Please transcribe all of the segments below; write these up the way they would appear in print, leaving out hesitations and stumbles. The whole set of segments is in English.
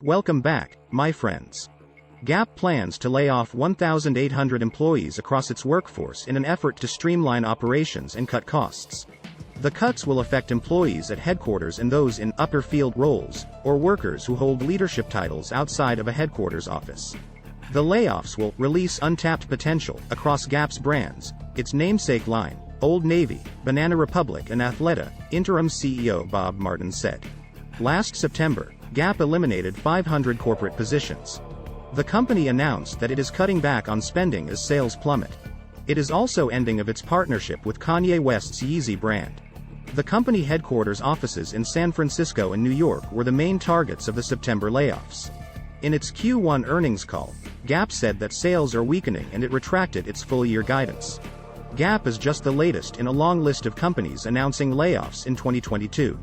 Welcome back, my friends. Gap plans to lay off 1,800 employees across its workforce in an effort to streamline operations and cut costs. The cuts will affect employees at headquarters and those in upper field roles, or workers who hold leadership titles outside of a headquarters office. The layoffs will release untapped potential across Gap's brands, its namesake line, Old Navy, Banana Republic and Athleta, interim CEO Bob Martin said. Last September, Gap eliminated 500 corporate positions. The company announced that it is cutting back on spending as sales plummet. It is also ending of its partnership with Kanye West's Yeezy brand. The company headquarters offices in San Francisco and New York were the main targets of the September layoffs. In its Q1 earnings call, Gap said that sales are weakening and it retracted its full-year guidance. Gap is just the latest in a long list of companies announcing layoffs in 2022.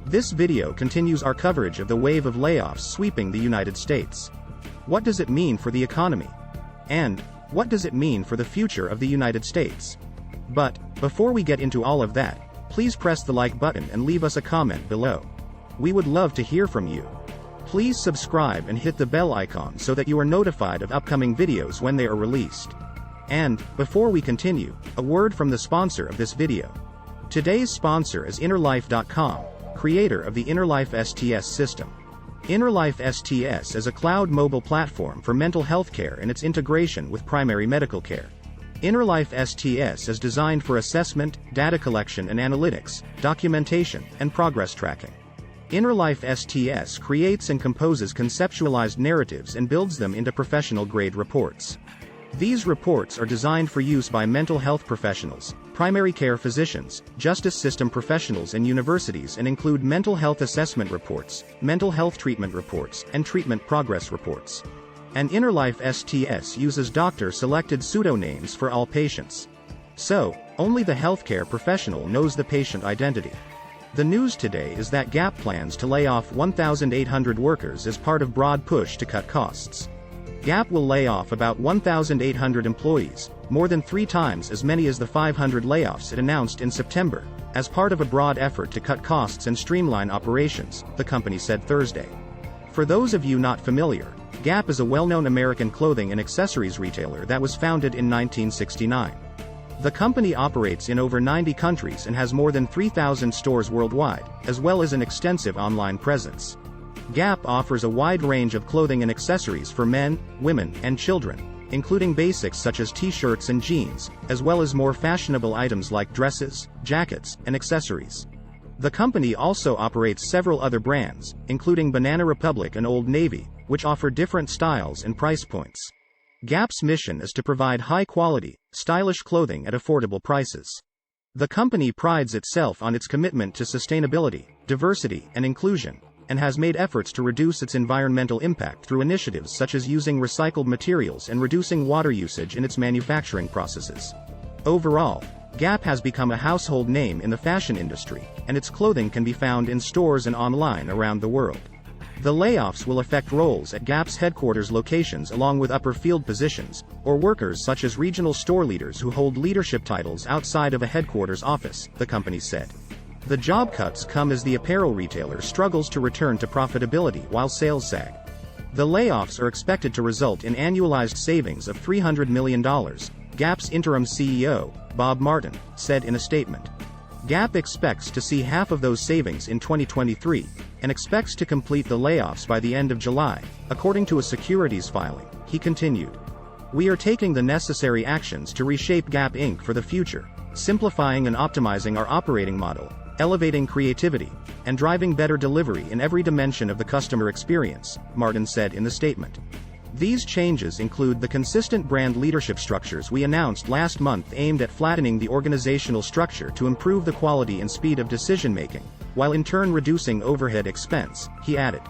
This video continues our coverage of the wave of layoffs sweeping the United States. What does it mean for the economy? And what does it mean for the future of the United States? But before we get into all of that, please press the like button and leave us a comment below. We would love to hear from you. Please subscribe and hit the bell icon so that you are notified of upcoming videos when they are released. And before we continue, a word from the sponsor of this video. Today's sponsor is InnerLife.com, creator of the InnerLife STS system. InnerLife STS is a cloud mobile platform for mental health care and its integration with primary medical care. InnerLife STS is designed for assessment, data collection and analytics, documentation, and progress tracking. InnerLife STS creates and composes conceptualized narratives and builds them into professional-grade reports. These reports are designed for use by mental health professionals, primary care physicians, justice system professionals and universities and include mental health assessment reports, mental health treatment reports, and treatment progress reports. And InnerLife STS uses doctor-selected pseudonames for all patients. So, only the healthcare professional knows the patient identity. The news today is that Gap plans to lay off 1,800 workers as part of broad push to cut costs. Gap will lay off about 1,800 employees, more than 3 times as many as the 500 layoffs it announced in September, as part of a broad effort to cut costs and streamline operations, the company said Thursday. For those of you not familiar, Gap is a well-known American clothing and accessories retailer that was founded in 1969. The company operates in over 90 countries and has more than 3,000 stores worldwide, as well as an extensive online presence. Gap offers a wide range of clothing and accessories for men, women, and children, including basics such as t-shirts and jeans, as well as more fashionable items like dresses, jackets, and accessories. The company also operates several other brands, including Banana Republic and Old Navy, which offer different styles and price points. Gap's mission is to provide high-quality, stylish clothing at affordable prices. The company prides itself on its commitment to sustainability, diversity, and inclusion, and has made efforts to reduce its environmental impact through initiatives such as using recycled materials and reducing water usage in its manufacturing processes. Overall, Gap has become a household name in the fashion industry, and its clothing can be found in stores and online around the world. The layoffs will affect roles at Gap's headquarters locations along with upper field positions, or workers such as regional store leaders who hold leadership titles outside of a headquarters office, the company said. The job cuts come as the apparel retailer struggles to return to profitability while sales sag. The layoffs are expected to result in annualized savings of $300 million, Gap's interim CEO, Bob Martin, said in a statement. Gap expects to see half of those savings in 2023, and expects to complete the layoffs by the end of July, according to a securities filing, he continued. We are taking the necessary actions to reshape Gap Inc. for the future, simplifying and optimizing our operating model, elevating creativity, and driving better delivery in every dimension of the customer experience, Martin said in the statement. These changes include the consistent brand leadership structures we announced last month aimed at flattening the organizational structure to improve the quality and speed of decision-making, while in turn reducing overhead expense, he added.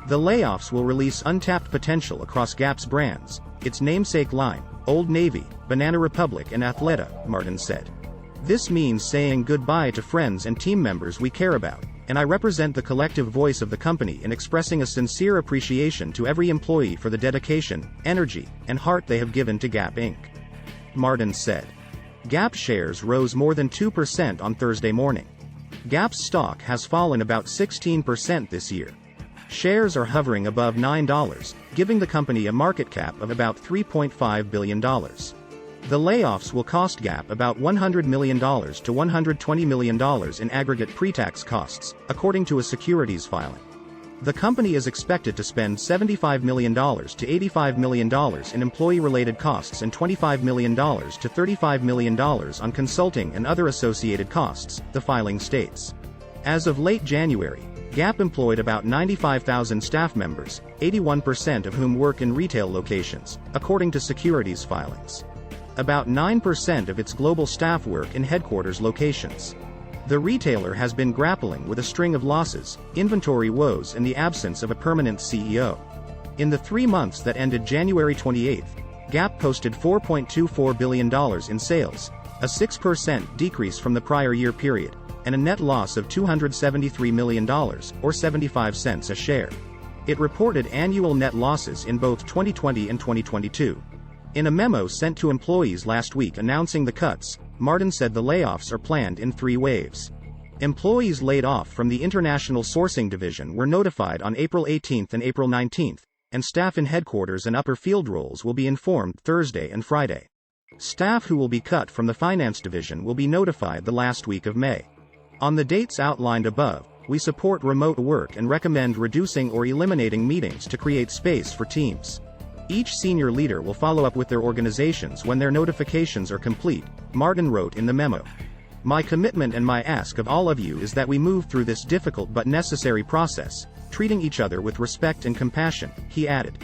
The layoffs will release untapped potential across Gap's brands, its namesake line, Old Navy, Banana Republic and Athleta, Martin said. This means saying goodbye to friends and team members we care about, and I represent the collective voice of the company in expressing a sincere appreciation to every employee for the dedication, energy, and heart they have given to Gap Inc. Martin said. Gap shares rose more than 2% on Thursday morning. Gap's stock has fallen about 16% this year. Shares are hovering above $9, giving the company a market cap of about $3.5 billion. The layoffs will cost Gap about $100 million to $120 million in aggregate pre-tax costs, according to a securities filing. The company is expected to spend $75 million to $85 million in employee-related costs and $25 million to $35 million on consulting and other associated costs, the filing states. As of late January, Gap employed about 95,000 staff members, 81% of whom work in retail locations, according to securities filings. About 9% of its global staff work in headquarters locations. The retailer has been grappling with a string of losses, inventory woes and the absence of a permanent CEO. In the 3 months that ended January 28, Gap posted $4.24 billion in sales, a 6% decrease from the prior year period, and a net loss of $273 million, or 75 cents a share. It reported annual net losses in both 2020 and 2022. In a memo sent to employees last week announcing the cuts, Martin said the layoffs are planned in 3 waves. Employees laid off from the International Sourcing Division were notified on April 18 and April 19, and staff in headquarters and upper field roles will be informed Thursday and Friday. Staff who will be cut from the Finance Division will be notified the last week of May. On the dates outlined above, we support remote work and recommend reducing or eliminating meetings to create space for teams. Each senior leader will follow up with their organizations when their notifications are complete, Martin wrote in the memo. My commitment and my ask of all of you is that we move through this difficult but necessary process, treating each other with respect and compassion, he added.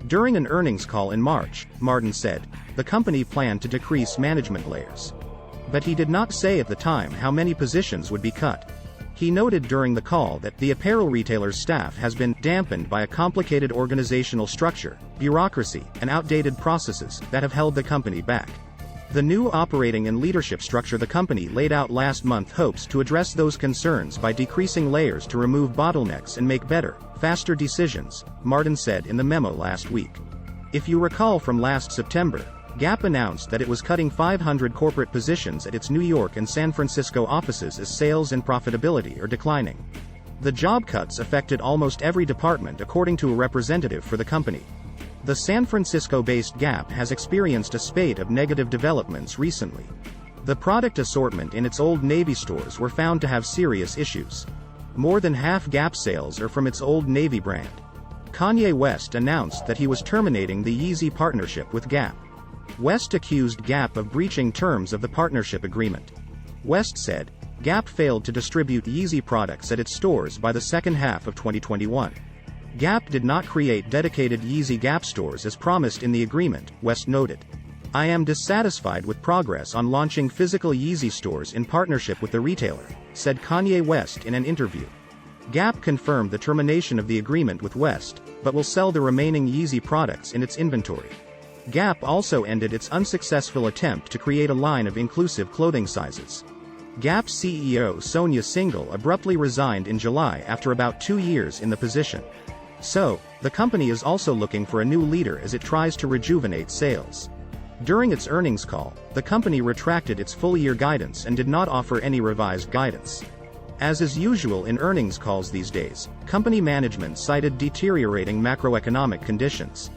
During an earnings call in March, Martin said, the company planned to decrease management layers. But he did not say at the time how many positions would be cut. He noted during the call that the apparel retailer's staff has been dampened by a complicated organizational structure, bureaucracy, and outdated processes that have held the company back. The new operating and leadership structure the company laid out last month hopes to address those concerns by decreasing layers to remove bottlenecks and make better, faster decisions, Martin said in the memo last week. If you recall from last September, Gap announced that it was cutting 500 corporate positions at its New York and San Francisco offices as sales and profitability are declining. The job cuts affected almost every department according to a representative for the company. The San Francisco-based Gap has experienced a spate of negative developments recently. The product assortment in its Old Navy stores were found to have serious issues. More than half Gap sales are from its Old Navy brand. Kanye West announced that he was terminating the Yeezy partnership with Gap. West accused Gap of breaching terms of the partnership agreement. West said, Gap failed to distribute Yeezy products at its stores by the second half of 2021. Gap did not create dedicated Yeezy Gap stores as promised in the agreement, West noted. I am dissatisfied with progress on launching physical Yeezy stores in partnership with the retailer, said Kanye West in an interview. Gap confirmed the termination of the agreement with West, but will sell the remaining Yeezy products in its inventory. Gap also ended its unsuccessful attempt to create a line of inclusive clothing sizes. Gap CEO Sonia Singhal abruptly resigned in July after about 2 years in the position. So, the company is also looking for a new leader as it tries to rejuvenate sales. During its earnings call, the company retracted its full-year guidance and did not offer any revised guidance. As is usual in earnings calls these days, company management cited deteriorating macroeconomic conditions.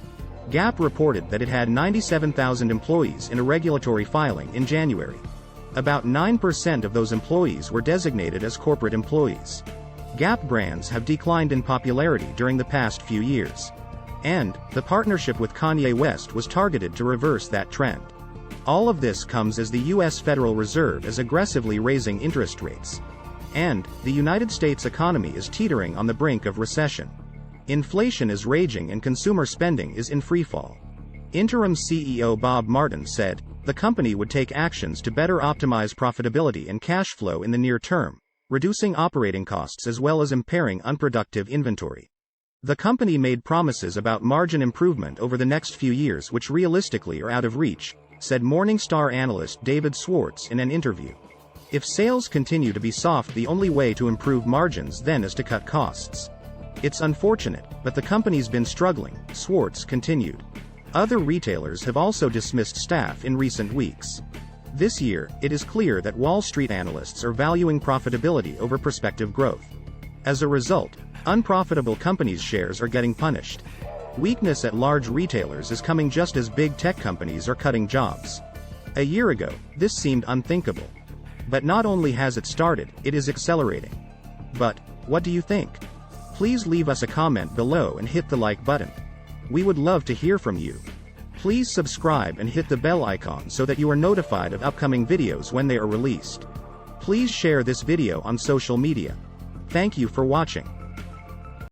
Gap reported that it had 97,000 employees in a regulatory filing in January. About 9% of those employees were designated as corporate employees. Gap brands have declined in popularity during the past few years. And, the partnership with Kanye West was targeted to reverse that trend. All of this comes as the U.S. Federal Reserve is aggressively raising interest rates. And, the United States economy is teetering on the brink of recession. Inflation is raging and consumer spending is in freefall. Interim CEO Bob Martin said, the company would take actions to better optimize profitability and cash flow in the near term, reducing operating costs as well as impairing unproductive inventory. The company made promises about margin improvement over the next few years which realistically are out of reach, said Morningstar analyst David Schwartz in an interview. If sales continue to be soft, the only way to improve margins then is to cut costs. It's unfortunate, but the company's been struggling, Schwartz continued. Other retailers have also dismissed staff in recent weeks. This year, it is clear that Wall Street analysts are valuing profitability over prospective growth. As a result, unprofitable companies' shares are getting punished. Weakness at large retailers is coming just as big tech companies are cutting jobs. A year ago, this seemed unthinkable. But not only has it started, it is accelerating. But, what do you think? Please leave us a comment below and hit the like button. We would love to hear from you. Please subscribe and hit the bell icon so that you are notified of upcoming videos when they are released. Please share this video on social media. Thank you for watching.